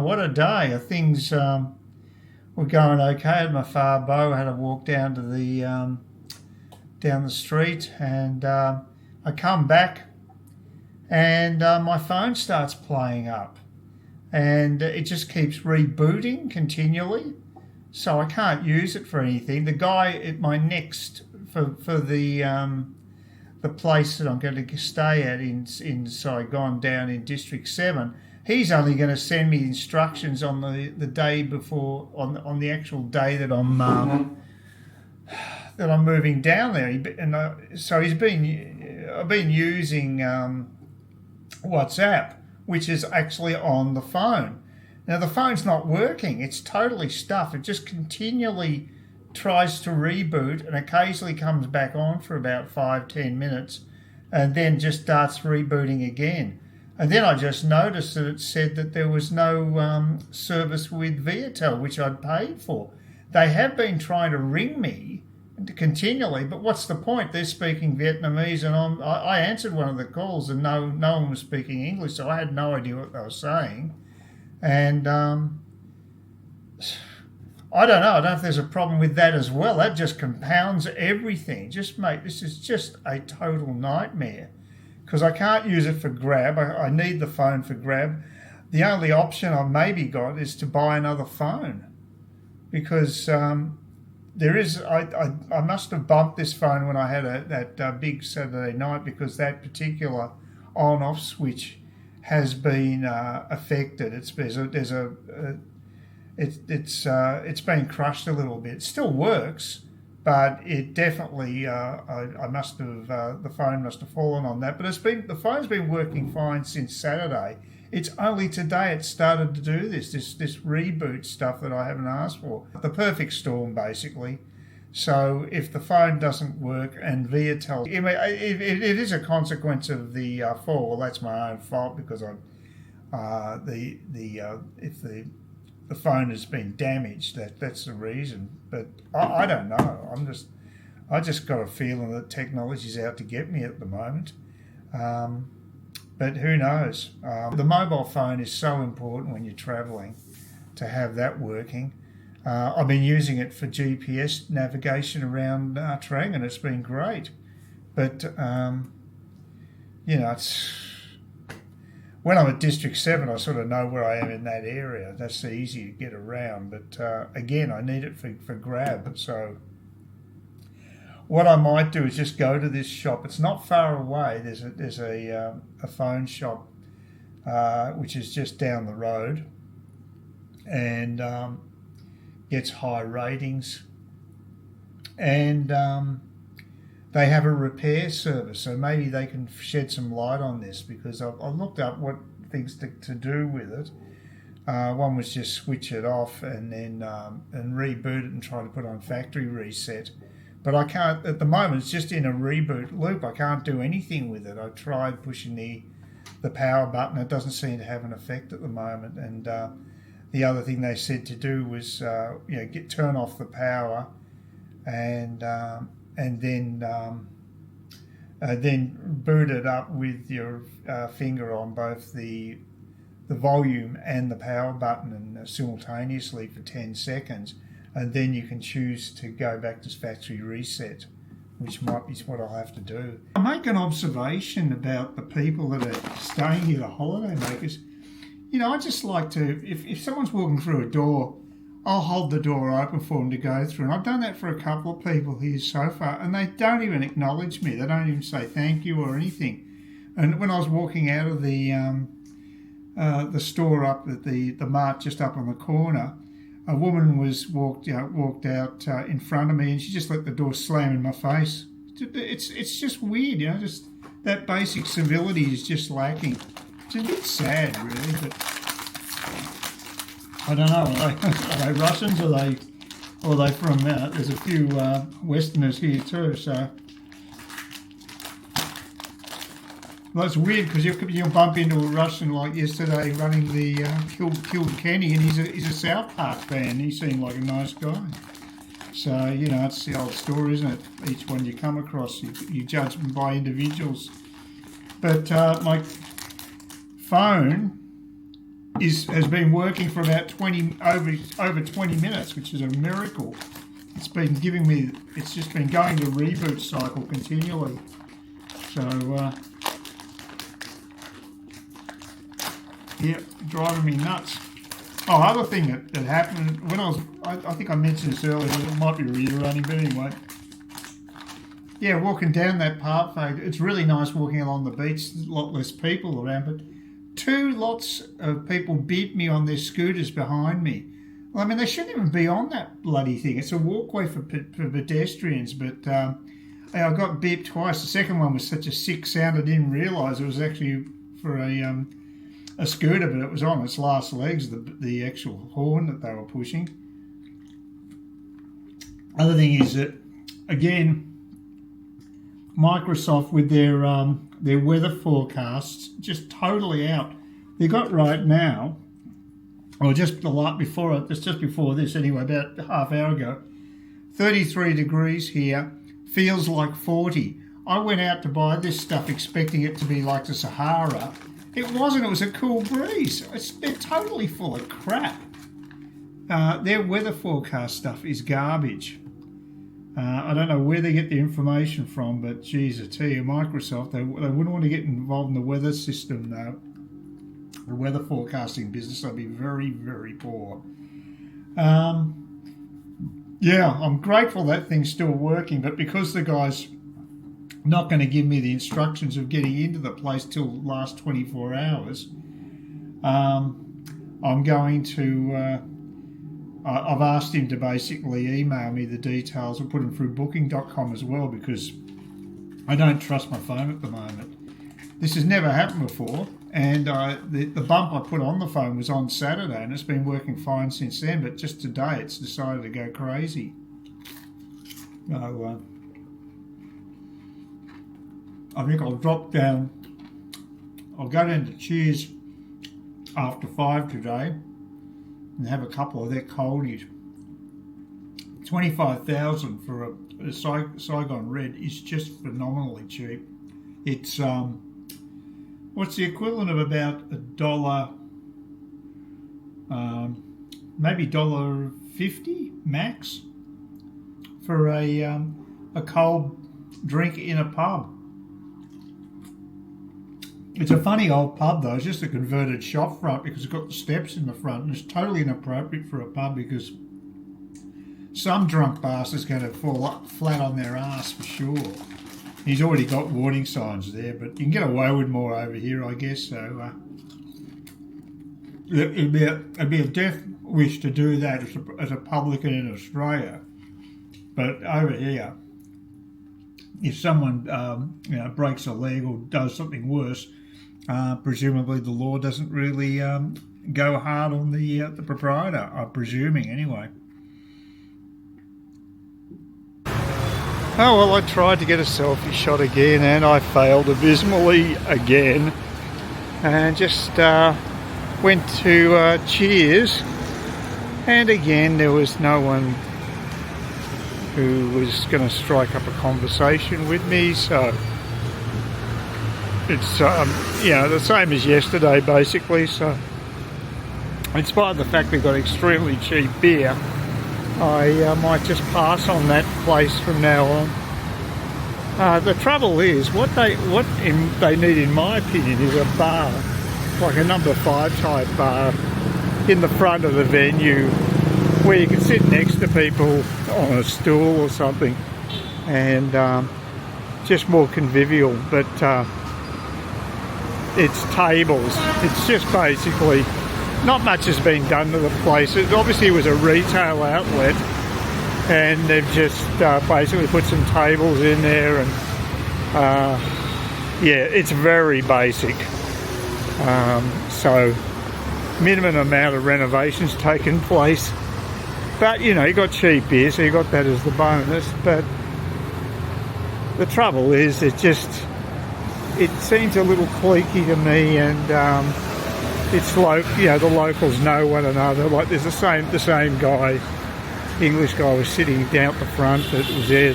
What a day. Things were going okay. I had my far bow. I had to walk down to down the street, and I come back, and my phone starts playing up, and it just keeps rebooting continually. So I can't use it for anything. The guy at my next for the place that I'm going to stay at in Saigon down in District 7, he's only going to send me instructions on the day before, on the actual day that I'm moving down there. So I've been using WhatsApp, which is actually on the phone. Now the phone's not working. It's totally stuffed. It just continually tries to reboot and occasionally comes back on for about 5-10 minutes and then just starts rebooting again. And then I just noticed that it said that there was no service with Viatel, which I'd paid for. They have been trying to ring me continually, but what's the point? They're speaking Vietnamese, and I answered one of the calls, and no one was speaking English, so I had no idea what they were saying. And I don't know. I don't know if there's a problem with that as well. That just compounds everything. This is just a total nightmare because I can't use it for Grab. I need the phone for Grab. The only option I've maybe got is to buy another phone because there is. I must have bumped this phone when I had that big Saturday night because that particular on-off switch has been affected. It's been crushed a little bit. It still works, but it definitely I must have the phone must have fallen on that. But the phone's been working fine since Saturday. It's only today it started to do this reboot stuff that I haven't asked for. The perfect storm, basically. So if the phone doesn't work and Viatel, it is a consequence of the fall. Well, that's my own fault because if the phone has been damaged, that's the reason. But I don't know. I just got a feeling that technology's out to get me at the moment. But who knows? The mobile phone is so important when you're travelling to have that working. I've been using it for GPS navigation around Nha Trang, and it's been great. But it's when I'm at District 7, I sort of know where I am in that area. That's easy to get around. But again, I need it for Grab. So what I might do is just go to this shop. It's not far away. There's a phone shop which is just down the road, and gets high ratings, and they have a repair service, so maybe they can shed some light on this because I've looked up what things to do with it. One was just switch it off and then and reboot it and try to put on factory reset. But I can't, at the moment, it's just in a reboot loop. I can't do anything with it. I tried pushing the power button. It doesn't seem to have an effect at the moment. And the other thing they said to do was, turn off the power and then boot it up with your finger on both the volume and the power button and simultaneously for 10 seconds. And then you can choose to go back to factory reset, which might be what I'll have to do. I make an observation about the people that are staying here, the holiday makers. I just like to, if someone's walking through a door, I'll hold the door open for them to go through. And I've done that for a couple of people here so far, and they don't even acknowledge me. They don't even say thank you or anything. And when I was walking out of the store up at the mart just up on the corner, a woman walked out in front of me, and she just let the door slam in my face. It's just weird, just that basic civility is just lacking. It's a bit sad, really, but I don't know. Are they Russians? Or are they from? There's a few Westerners here too, so. Well, it's weird because you'll bump into a Russian like yesterday running the killed Kenny, and he's a South Park fan. He seemed like a nice guy. So, it's the old story, isn't it? Each one you come across, you judge them by individuals. But my phone has been working for about over 20 minutes, which is a miracle. It's been giving me, it's just been going the reboot cycle continually. So, yeah, driving me nuts. Oh, other thing that happened when I think I mentioned this earlier, it might be reiterating, but anyway. Yeah, walking down that pathway, it's really nice walking along the beach. There's a lot less people around, but 2 lots of people beat me on their scooters behind me. Well, I mean, they shouldn't even be on that bloody thing. It's a walkway for pedestrians, but I got beeped twice. The second one was such a sick sound, I didn't realise it was actually for a scooter, but it was on its last legs, the actual horn that they were pushing. Other thing is that, again, Microsoft with their weather forecasts just totally out. They got right now, or just before this anyway, about a half hour ago, 33 degrees here, feels like 40. I went out to buy this stuff expecting it to be like the Sahara. It wasn't, it was a cool breeze. They're totally full of crap. Their weather forecast stuff is garbage. I don't know where they get the information from, but geez, I tell you, Microsoft, they wouldn't want to get involved in the weather system, though. The weather forecasting business, they'd be very, very poor. Yeah, I'm grateful that thing's still working, but because the guy's not going to give me the instructions of getting into the place till the last 24 hours, I'm going to... I've asked him to basically email me the details. I'll put them through booking.com as well, because I don't trust my phone at the moment. This has never happened before, and the bump I put on the phone was on Saturday, and it's been working fine since then, but just today it's decided to go crazy. So, I think I'll drop down. I'll go down to Cheers after 5 today and have a couple of their coldies. 25,000 for a Saigon Red is just phenomenally cheap. It's what's the equivalent of about $1, maybe $1.50 max for a cold drink in a pub. It's a funny old pub though. It's just a converted shop front because it's got the steps in the front, and it's totally inappropriate for a pub because some drunk bastard's going to fall up flat on their ass for sure. He's already got warning signs there, but you can get away with more over here, I guess. So it'd be a death wish to do that as a publican in Australia, but over here, if someone breaks a leg or does something worse, presumably the law doesn't really go hard on the proprietor. I'm presuming anyway. Oh well, I tried to get a selfie shot again and I failed abysmally again, and just went to Cheers, and again there was no one who was going to strike up a conversation with me, so it's the same as yesterday basically. So in spite of the fact they've got extremely cheap beer, I might just pass on that place from now on. The trouble is, what they need, in my opinion, is a bar, like a number 5 type bar, in the front of the venue, where you can sit next to people on a stool or something, and just more convivial. But it's tables. It's just basically, not much has been done to the place. It obviously was a retail outlet, and they've just basically put some tables in there, and yeah, it's very basic. So minimum amount of renovations taken place, but you know, you got cheap beer, so you got that as the bonus. But the trouble is, it seems a little cliquey to me, and it's the locals know one another. Like there's the same guy, English guy, was sitting down at the front that was there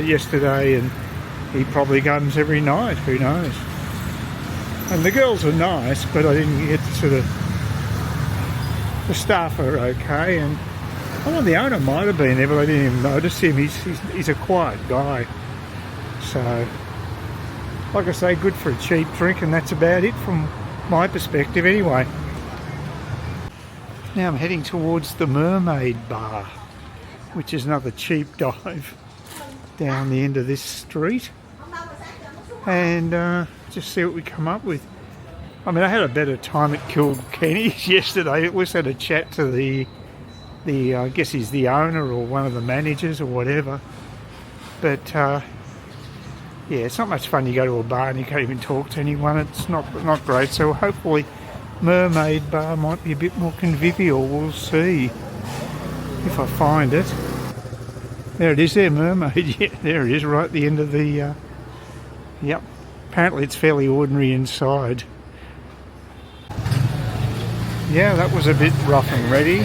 yesterday, and he probably comes every night, who knows. And the girls are nice, but I didn't get to sort of the staff are okay, and well, the owner might have been there, but I didn't even notice him. He's a quiet guy. So, like I say, good for a cheap drink, and that's about it from my perspective anyway. Now I'm heading towards the Mermaid Bar, which is another cheap dive down the end of this street, and just see what we come up with. I mean, I had a better time at Kilkenny's yesterday. At least had a chat to the I guess he's the owner or one of the managers or whatever. But yeah, it's not much fun. You go to a bar and you can't even talk to anyone. It's not great. So hopefully Mermaid Bar might be a bit more convivial. We'll see if I find it. There it is there, Mermaid. Yeah, there it is, right at the end of the... Yep. Apparently it's fairly ordinary inside. Yeah, that was a bit rough and ready.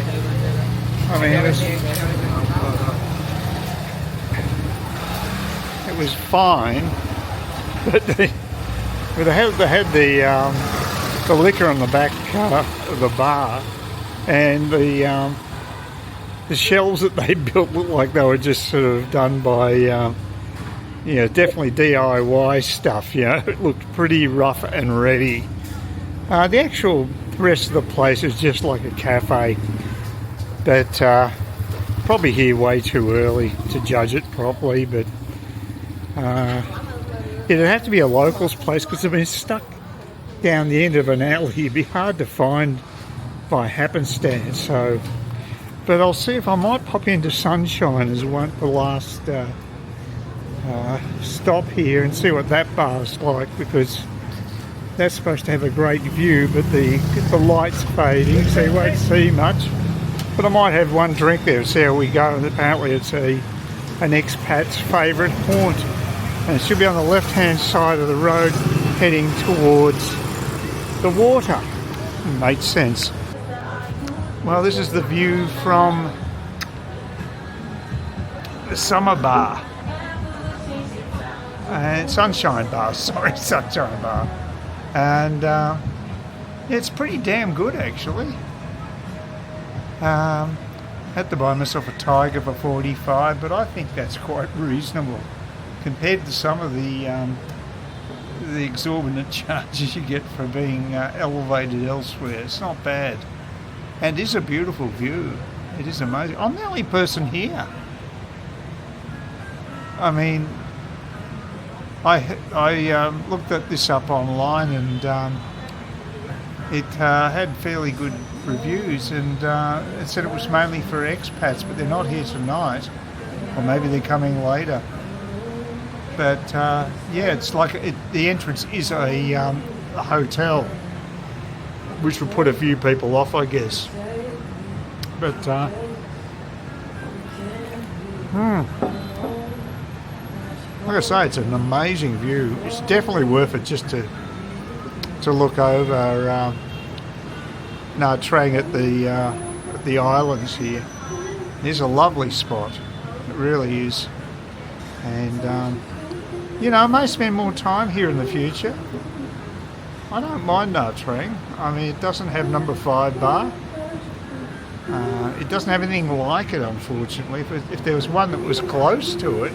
I mean, it was fine, but they had the liquor on the back of the bar, and the shelves that they built looked like they were just sort of done by, definitely DIY stuff. It looked pretty rough and ready. The actual rest of the place is just like a cafe. But probably here way too early to judge it properly. But it'd have to be a locals place, because I've been stuck down the end of an alley. It'd be hard to find by happenstance. So, but I'll see if I might pop into Sunshine as the last stop here, and see what that bar's like, because that's supposed to have a great view, but the light's fading, so you won't see much. But I might have one drink there and see how we go. And apparently it's an expat's favourite haunt. And it should be on the left-hand side of the road heading towards the water. Makes sense. Well, this is the view from the Summer Bar. Sunshine Bar, sorry, Sunshine Bar. And it's pretty damn good, actually. Had to buy myself a Tiger for $45, but I think that's quite reasonable compared to some of the exorbitant charges you get for being elevated elsewhere. It's not bad, and it is a beautiful view. It is amazing. I'm the only person here. I mean, I looked at this up online, and it had fairly good reviews, and it said it was mainly for expats, but they're not here tonight, or maybe they're coming later. But yeah, it's like the entrance is a hotel, which will put a few people off, I guess. But like I say, it's an amazing view. It's definitely worth it just to look over Nha Trang at the islands here. It's a lovely spot. It really is. And I may spend more time here in the future. I don't mind Nha Trang. I mean, it doesn't have number 5 bar. It doesn't have anything like it, unfortunately. If there was one that was close to it,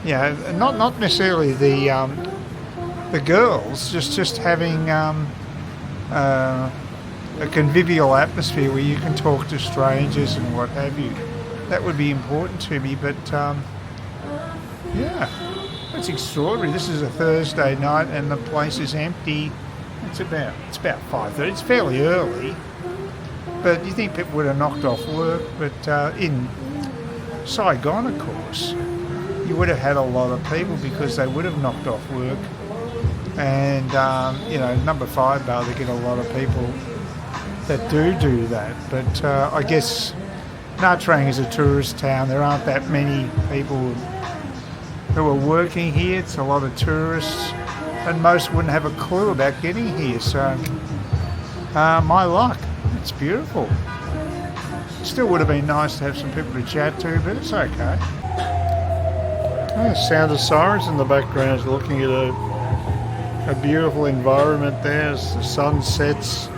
not necessarily the girls, just having a convivial atmosphere where you can talk to strangers and what have you. That would be important to me, but yeah, it's extraordinary. This is a Thursday night and the place is empty. It's about 5:30. It's fairly early, but you think people would have knocked off work. But in Saigon, of course, you would have had a lot of people because they would have knocked off work. And number 5 bar, they get a lot of people that do that. But I guess Nha Trang is a tourist town. There aren't that many people who are working here. It's a lot of tourists, and most wouldn't have a clue about getting here. So my luck. It's beautiful. Still would have been nice to have some people to chat to, but it's okay. The sound of sirens in the background is looking at a beautiful environment there as the sun sets.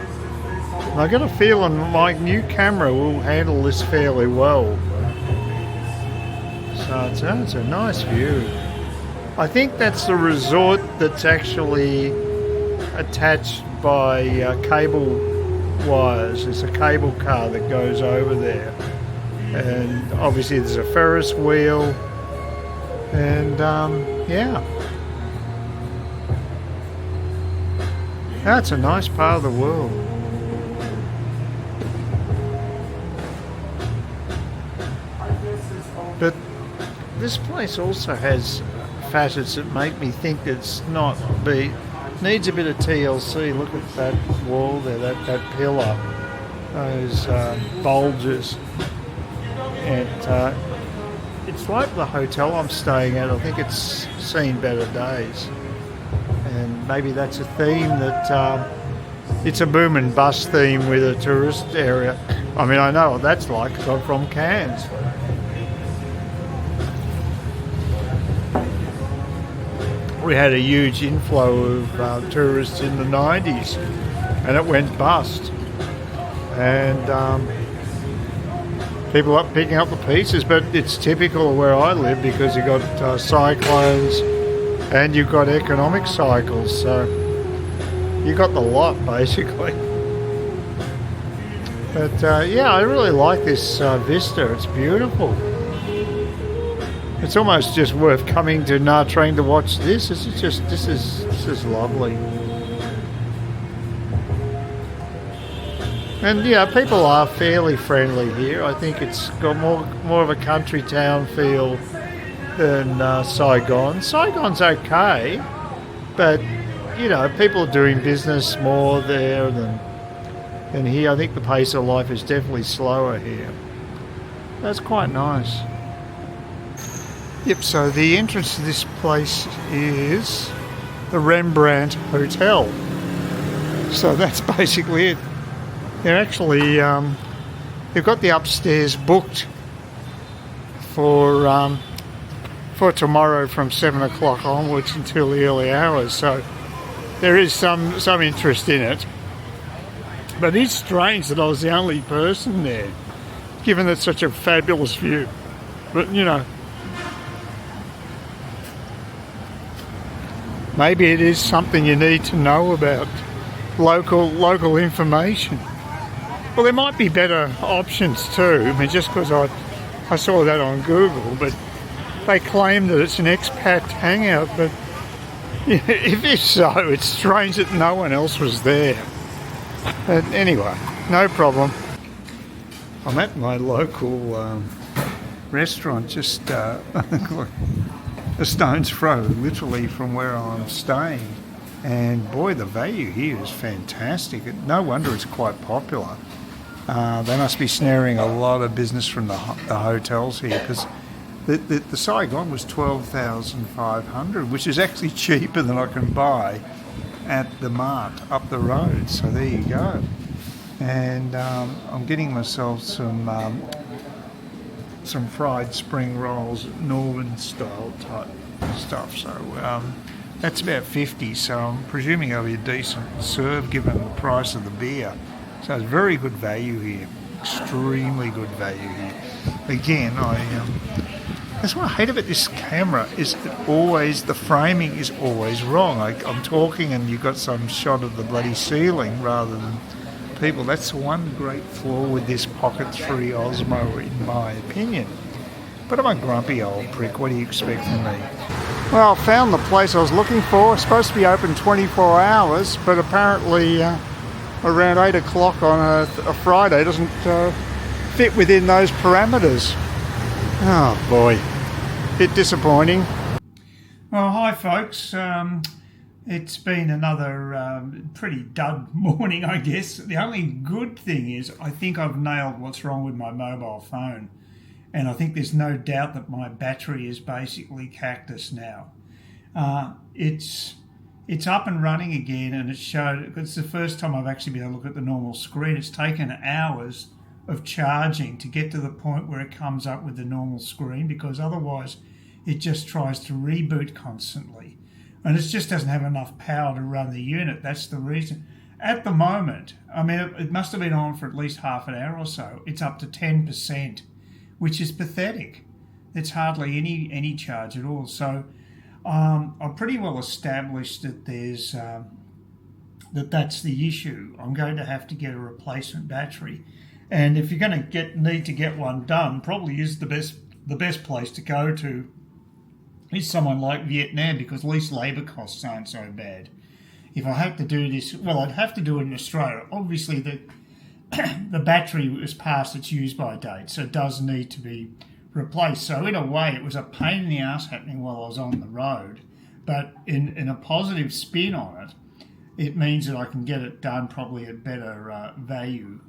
And I got a feeling my new camera will handle this fairly well. So it's a nice view. I think that's the resort that's actually attached by cable wires. There's a cable car that goes over there. And obviously there's a Ferris wheel. And yeah. That's a nice part of the world. But this place also has facets that make me think it's not needs a bit of TLC. Look at that wall there, that pillar, those bulges. And it's like the hotel I'm staying at. I think it's seen better days. And maybe that's a theme that it's a boom and bust theme with a tourist area. I mean, I know what that's like because I'm from Cairns. We had a huge inflow of tourists in the 90s and it went bust. And people up picking up the pieces, but it's typical of where I live because you've got cyclones and you've got economic cycles, so you got the lot basically. But yeah, I really like this vista. It's beautiful. It's almost just worth coming to Nha Trang to watch this. This is lovely. And yeah, people are fairly friendly here. I think it's got more of a country town feel than Saigon. Saigon's okay, but you know, people are doing business more there than here. I think the pace of life is definitely slower here. That's quite nice. Yep, so the entrance to this place is the Rembrandt Hotel. So that's basically it. They're actually, they've got the upstairs booked for tomorrow from 7 o'clock onwards until the early hours. So there is some interest in it. But it's strange that I was the only person there, given it's such a fabulous view. But, you know, maybe it is something you need to know about, local information. Well, there might be better options too. I mean, just because I saw that on Google, but they claim that it's an expat hangout. But if so, it's strange that no one else was there. But anyway, no problem. I'm at my local restaurant, just a stone's throw, literally, from where I'm staying. And boy, the value here is fantastic. No wonder it's quite popular. They must be snaring a lot of business from the hotels here, because the Saigon was $12,500, which is actually cheaper than I can buy at the mart up the road. So there you go. And I'm getting myself some fried spring rolls, Northern style type stuff. So that's about 50. So I'm presuming it'll be a decent serve given the price of the beer. So it's very good value here, extremely good value here. Again, that's what I hate about this camera, is that the framing is always wrong. I'm talking and you've got some shot of the bloody ceiling rather than people. That's one great flaw with this Pocket 3 Osmo, in my opinion. But I'm a grumpy old prick. What do you expect from me? Well, I found the place I was looking for. It's supposed to be open 24 hours, but apparently around 8 o'clock on a Friday doesn't fit within those parameters. Oh boy, bit disappointing. Well, hi folks. It's been another pretty dud morning, I guess. The only good thing is I think I've nailed what's wrong with my mobile phone. And I think there's no doubt that my battery is basically cactus now. It's up and running again, and it's the first time I've actually been able to look at the normal screen. It's taken hours of charging to get to the point where it comes up with the normal screen, because otherwise it just tries to reboot constantly. And it just doesn't have enough power to run the unit. That's the reason. At the moment, I mean, it must have been on for at least half an hour or so. It's up to 10%, which is pathetic. It's hardly any charge at all. So I'm pretty well established that that's the issue. I'm going to have to get a replacement battery, and if you're going to need to get one done, probably is the best place to go to is someone like Vietnam, because least labour costs aren't so bad. If I had to do this, well, I'd have to do it in Australia. Obviously, the battery was past its use-by date, so it does need to be replaced. So in a way, it was a pain in the ass happening while I was on the road. But in a positive spin on it, it means that I can get it done probably at better value,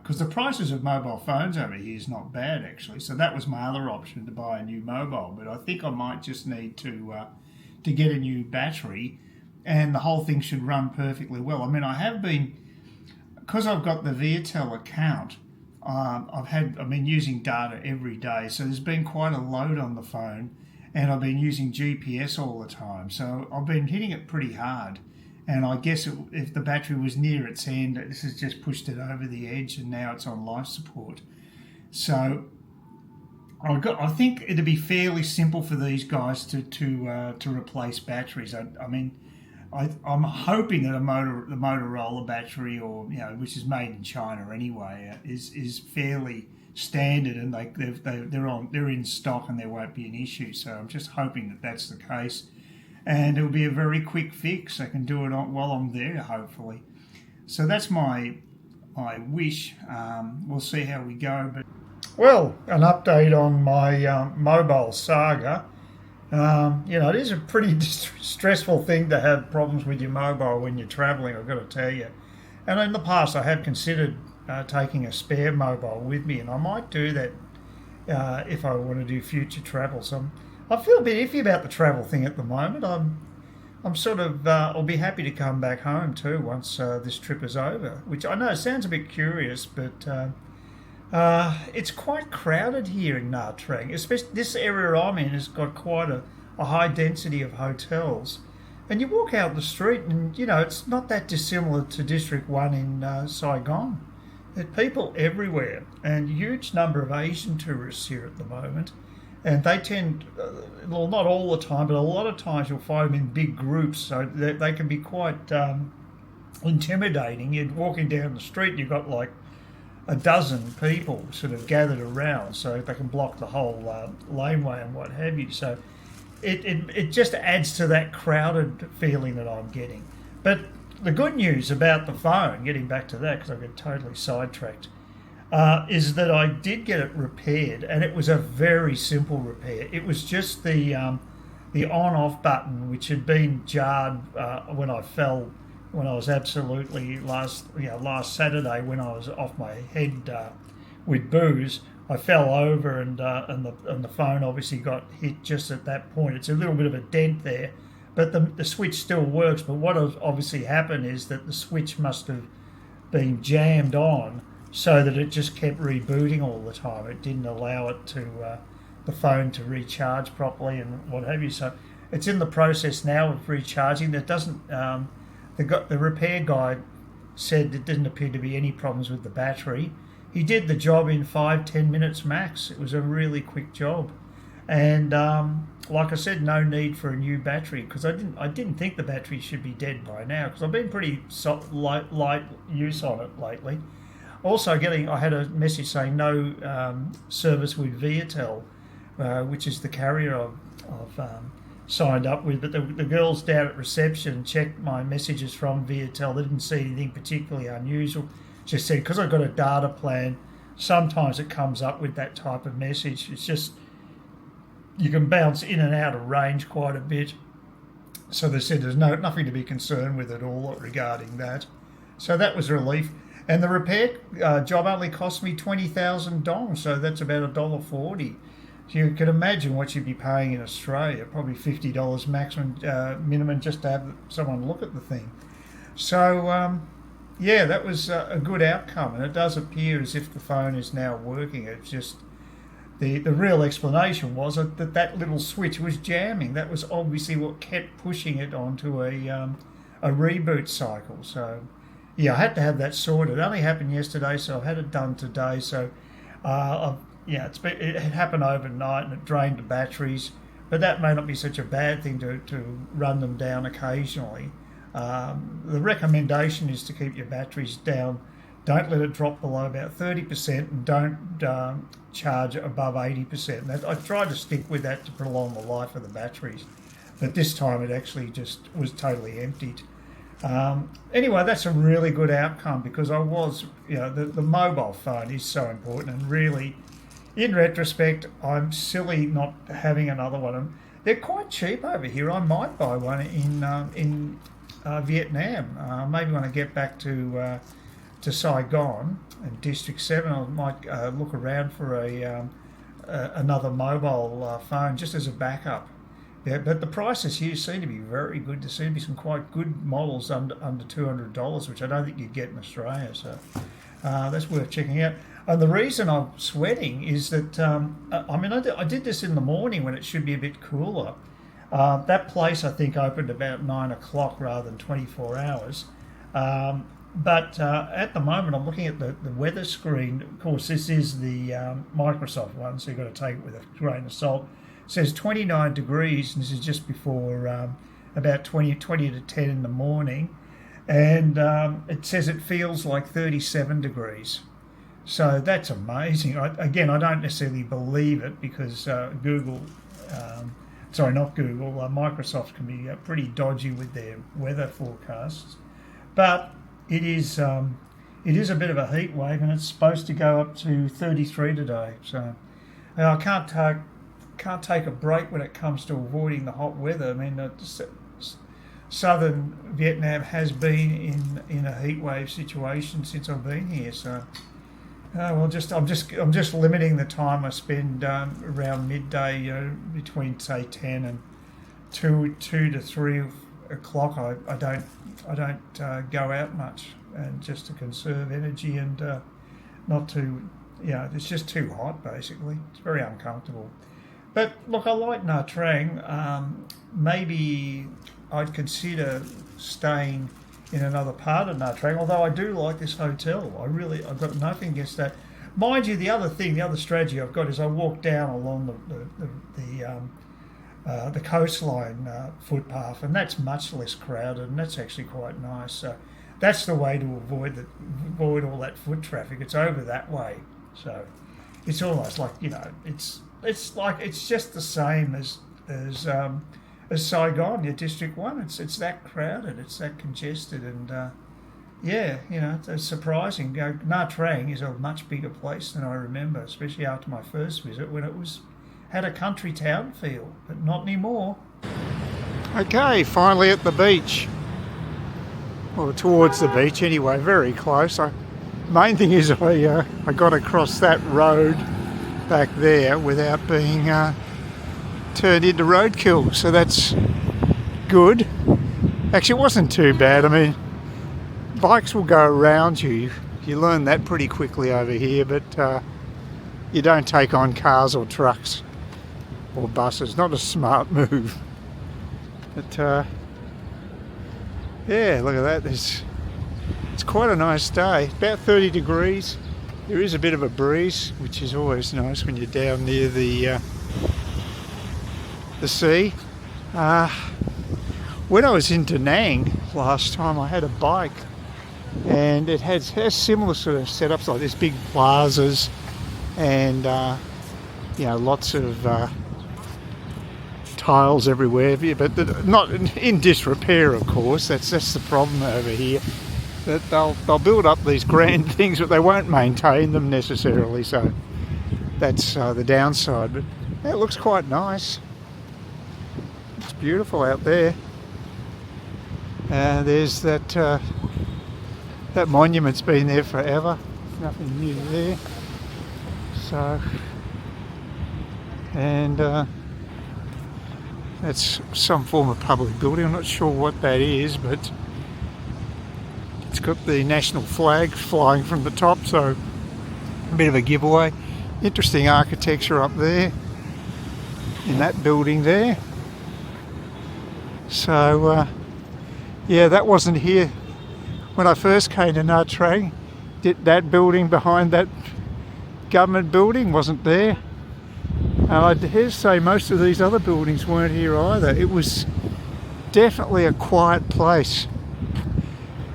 because the prices of mobile phones over here is not bad, actually. So that was my other option, to buy a new mobile. But I think I might just need to get a new battery, and the whole thing should run perfectly well. I mean, I have been, because I've got the Viettel account, I've been using data every day, so there's been quite a load on the phone, and I've been using GPS all the time. So I've been hitting it pretty hard. And I guess if the battery was near its end, this has just pushed it over the edge, and now it's on life support. So I think it'd be fairly simple for these guys to replace batteries. I'm hoping that the Motorola battery, or which is made in China anyway, is fairly standard, and they're in stock, and there won't be an issue. So I'm just hoping that that's the case. And it'll be a very quick fix. I can do it while I'm there, hopefully. So that's my wish. We'll see how we go. But well, an update on my mobile saga. It is a pretty stressful thing to have problems with your mobile when you're travelling, I've got to tell you. And in the past, I have considered taking a spare mobile with me, and I might do that if I want to do future travel. So I feel a bit iffy about the travel thing at the moment. I'm sort of, I'll be happy to come back home too once this trip is over, which I know sounds a bit curious, but it's quite crowded here in Nha Trang. Especially this area I'm in has got quite a high density of hotels. And you walk out the street and, it's not that dissimilar to District 1 in Saigon. There's people everywhere, and a huge number of Asian tourists here at the moment. And they tend, well, not all the time, but a lot of times you'll find them in big groups, so they can be quite intimidating. You're walking down the street and you've got like a dozen people sort of gathered around, so they can block the whole laneway and what have you. So it just adds to that crowded feeling that I'm getting. But the good news about the phone, getting back to that because I get totally sidetracked, is that I did get it repaired, and it was a very simple repair. It was just the on-off button, which had been jarred when I fell, when I was absolutely last Saturday, when I was off my head with booze. I fell over, and the phone obviously got hit just at that point. It's a little bit of a dent there, but the switch still works. But what has obviously happened is that the switch must have been jammed on, so that it just kept rebooting all the time. It didn't allow it to the phone to recharge properly and what have you. So it's in the process now of recharging. That doesn't. The repair guy said there didn't appear to be any problems with the battery. He did the job in 5-10 minutes max. It was a really quick job, and like I said, no need for a new battery, because I didn't think the battery should be dead by now, because I've been pretty light use on it lately. Also, I had a message saying no service with Viettel, which is the carrier I've signed up with. But the girls down at reception checked my messages from Viettel. They didn't see anything particularly unusual. Just said, because I've got a data plan, sometimes it comes up with that type of message. It's just, you can bounce in and out of range quite a bit. So they said there's nothing to be concerned with at all regarding that. So that was a relief. And the repair job only cost me 20,000 dong, so that's about $1.40. So you can imagine what you'd be paying in Australia, probably $50 maximum minimum, just to have someone look at the thing. So yeah, that was a good outcome, and it does appear as if the phone is now working. It's just the real explanation was that little switch was jamming. That was obviously what kept pushing it onto a reboot cycle. So yeah, I had to have that sorted. It only happened yesterday, so I've had it done today. So, yeah, it happened overnight and it drained the batteries. But that may not be such a bad thing to run them down occasionally. The recommendation is to keep your batteries down. Don't let it drop below about 30% and don't charge above 80%. I try to stick with that to prolong the life of the batteries. But this time it actually just was totally emptied. Anyway, that's a really good outcome because the mobile phone is so important, and really, in retrospect, I'm silly not having another one. And they're quite cheap over here. I might buy one in Vietnam. Maybe when I get back to Saigon and District 7, I might look around for another mobile phone just as a backup. Yeah, but the prices here seem to be very good. There seem to be some quite good models under $200, which I don't think you'd get in Australia. So that's worth checking out. And the reason I'm sweating is that I did this in the morning when it should be a bit cooler. That place I think opened about 9 o'clock rather than 24 hours. But at the moment, I'm looking at the weather screen. Of course, this is the Microsoft one, so you've got to take it with a grain of salt. It says 29 degrees, and this is just before about 20 to 10 in the morning. And it says it feels like 37 degrees. So that's amazing. Again, I don't necessarily believe it because Microsoft can be pretty dodgy with their weather forecasts. But it is a bit of a heat wave, and it's supposed to go up to 33 today. So I can't take a break when it comes to avoiding the hot weather. I mean, southern Vietnam has been in a heat wave situation since I've been here. So, I'm just limiting the time I spend around midday, between say 10 and 2 to 3 o'clock. I don't go out much, and just to conserve energy and not to, it's just too hot basically. It's very uncomfortable. But look, I like Nha Trang. Maybe I'd consider staying in another part of Nha Trang, although I do like this hotel. I've got nothing against that. Mind you, the other strategy I've got is I walk down along the coastline footpath, and that's much less crowded, and that's actually quite nice. So that's the way to avoid all that foot traffic. It's over that way, so it's almost like it's just the same as Saigon, your District 1. It's that crowded, it's that congested, and it's surprising. Nha Trang is a much bigger place than I remember, especially after my first visit when it had a country town feel, but not anymore. Okay, finally at the beach. Well, towards the beach anyway, very close. Main thing is I got across that road back there without being turned into roadkill, so that's good. Actually, it wasn't too bad. I mean, bikes will go around you. You learn that pretty quickly over here, but you don't take on cars or trucks or buses. Not a smart move. But yeah, look at that. It's quite a nice day. About 30 degrees. There is a bit of a breeze, which is always nice when you're down near the sea. When I was in Da Nang last time, I had a bike, and it has similar sort of setups like this, big plazas, and lots of tiles everywhere, but not in disrepair, of course. That's the problem over here. That they'll build up these grand things, but they won't maintain them necessarily. So that's the downside. But it looks quite nice. It's beautiful out there. There's that monument's been there forever. Nothing new there. So, and that's some form of public building. I'm not sure what that is, but it's got the national flag flying from the top, so a bit of a giveaway. Interesting architecture up there in that building there. So yeah, that wasn't here when I first came to Nha Trang, that building behind that government building wasn't there. And I dare to say most of these other buildings weren't here either. It was definitely a quiet place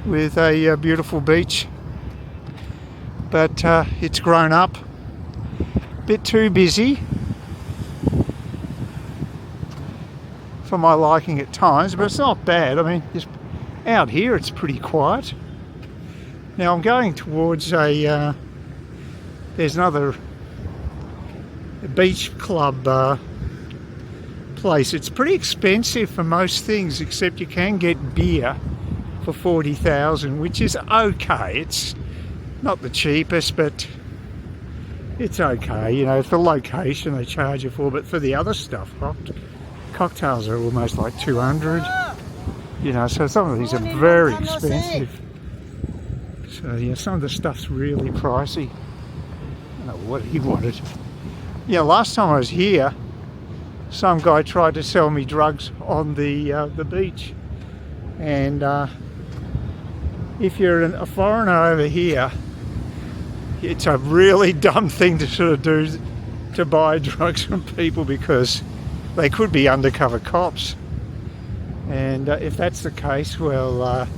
with a beautiful beach. But it's grown up, a bit too busy for my liking at times, but it's not bad. I mean, just out here it's pretty quiet. Now I'm going towards there's another beach club place. It's pretty expensive for most things, except you can get beer for 40,000, which is okay. It's not the cheapest, but it's okay. You know, for the location they charge you for, but for the other stuff, cocktails are almost like 200. You know, so some of these are very expensive. So yeah, some of the stuff's really pricey. I don't know what he wanted. Yeah, last time I was here, some guy tried to sell me drugs on the beach, and if you're a foreigner over here, it's a really dumb thing to sort of do, to buy drugs from people, because they could be undercover cops. And if that's the case, well,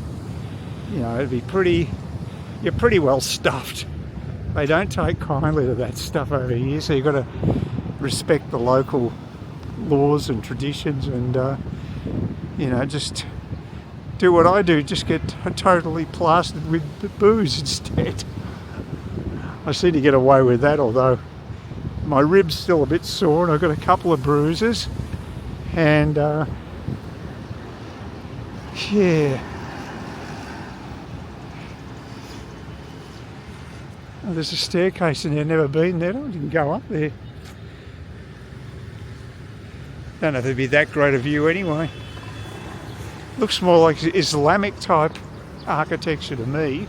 you know, you're pretty well stuffed. They don't take kindly to that stuff over here, so you've got to respect the local laws and traditions, and you know, just do what I do, just get totally plastered with booze instead. I seem to get away with that, although my rib's still a bit sore and I've got a couple of bruises, and yeah. Oh, there's a staircase in there, never been there. I didn't go up there. Don't know if it'd be that great a view anyway. Looks more like Islamic type architecture to me.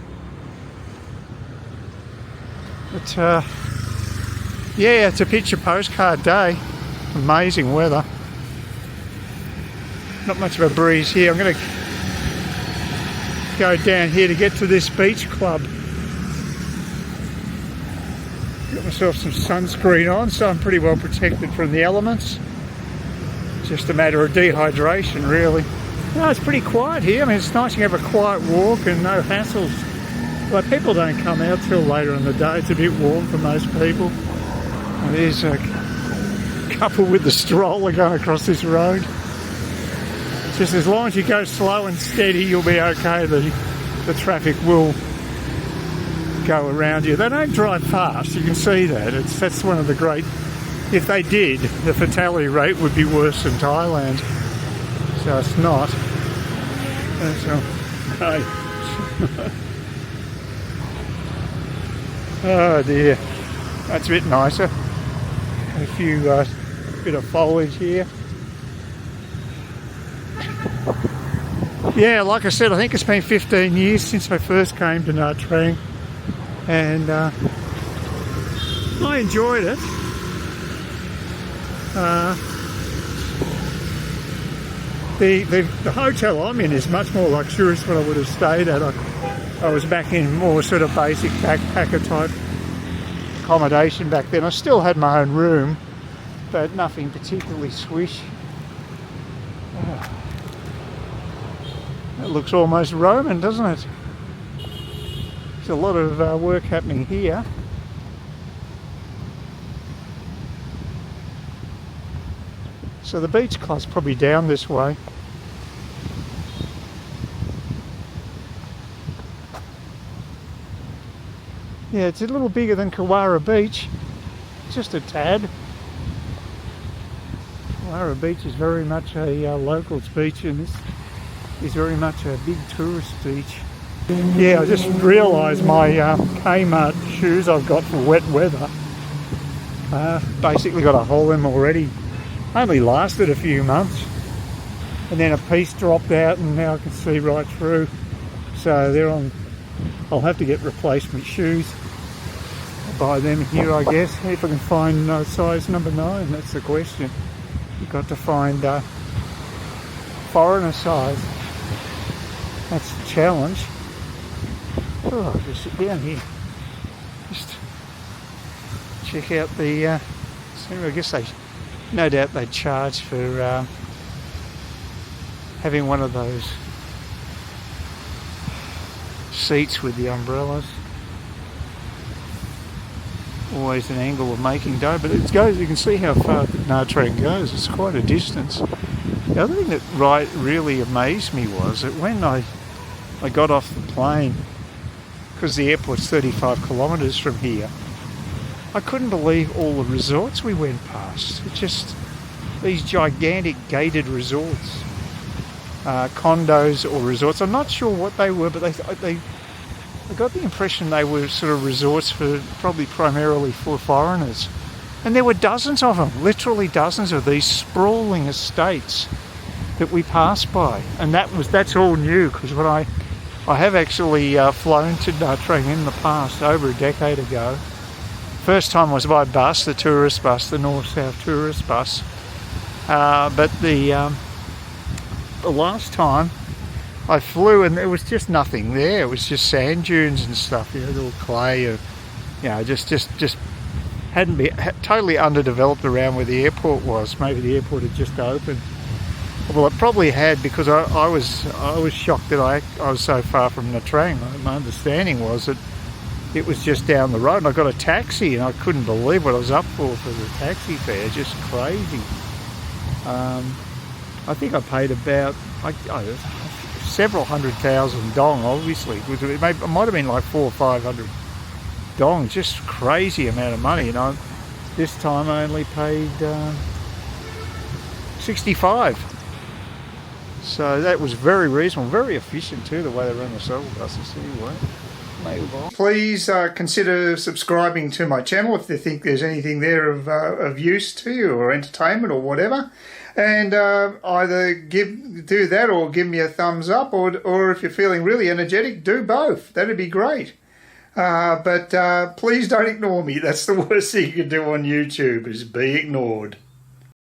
But yeah, it's a picture postcard day. Amazing weather. Not much of a breeze here. I'm going to go down here to get to this beach club. Got myself some sunscreen on, so I'm pretty well protected from the elements. Just a matter of dehydration, really. No, it's pretty quiet here. I mean, it's nice to have a quiet walk and no hassles. But people don't come out till later in the day. It's a bit warm for most people. And there's a couple with the stroller going across this road. Just as long as you go slow and steady, you'll be okay. The traffic will go around you. They don't drive fast, you can see that. That's one of the great... If they did, the fatality rate would be worse than Thailand. So it's not. So, hey. Oh dear. That's a bit nicer. A few bit of foliage here. Yeah, like I said, I think it's been 15 years since I first came to Nah Trang, and I enjoyed it. The hotel I'm in is much more luxurious than I would have stayed at. I was back in more sort of basic backpacker type accommodation back then. I still had my own room, but nothing particularly swish. It looks almost Roman, doesn't it? There's a lot of work happening here. So the beach club's probably down this way. Yeah, it's a little bigger than Kawara Beach, just a tad. Kawara Beach is very much a locals beach, and this is very much a big tourist beach. Yeah, I just realised my Kmart shoes I've got for wet weather basically got a hole in them already. Only lasted a few months, and then a piece dropped out, and now I can see right through. So they're on. I'll have to get replacement shoes. I'll buy them here, I guess, if I can find size number 9. That's the question. You've got to find foreigner size. That's the challenge. Oh, I'll just sit down here. Just check out the scenery. I guess they, no doubt they charge for having one of those seats with the umbrellas. Always an angle of making dough, but it goes. You can see how far Nah Trang goes. It's quite a distance. The other thing that really amazed me was that when I got off the plane, because the airport's 35 kilometres from here, I couldn't believe all the resorts we went past. It's just these gigantic gated resorts, condos or resorts. I'm not sure what they were, but I got the impression they were sort of resorts for probably primarily for foreigners. And there were dozens of them, literally dozens of these sprawling estates that we passed by. And that's all new, because when I have actually flown to Nha Trang in the past, over a decade ago. First time was by bus, the tourist bus, the north-south tourist bus. But the last time I flew, and there was just nothing there. It was just sand dunes and stuff, little clay, just hadn't been totally underdeveloped around where the airport was. Maybe the airport had just opened. Well, it probably had, because I was shocked that I was so far from Nha Trang. My understanding was that it was just down the road, and I got a taxi, and I couldn't believe what I was up for the taxi fare. Just crazy. I think I paid about several $100,000 dong, obviously. It might have been like 400 or 500 dong. Just crazy amount of money. This time I only paid 65. So that was very reasonable, very efficient too, the way they run the shuttle buses anyway. Please consider subscribing to my channel if you think there's anything there of use to you, or entertainment or whatever. And either do that or give me a thumbs up, or if you're feeling really energetic, do both. That'd be great. But please don't ignore me. That's the worst thing you can do on YouTube, is be ignored.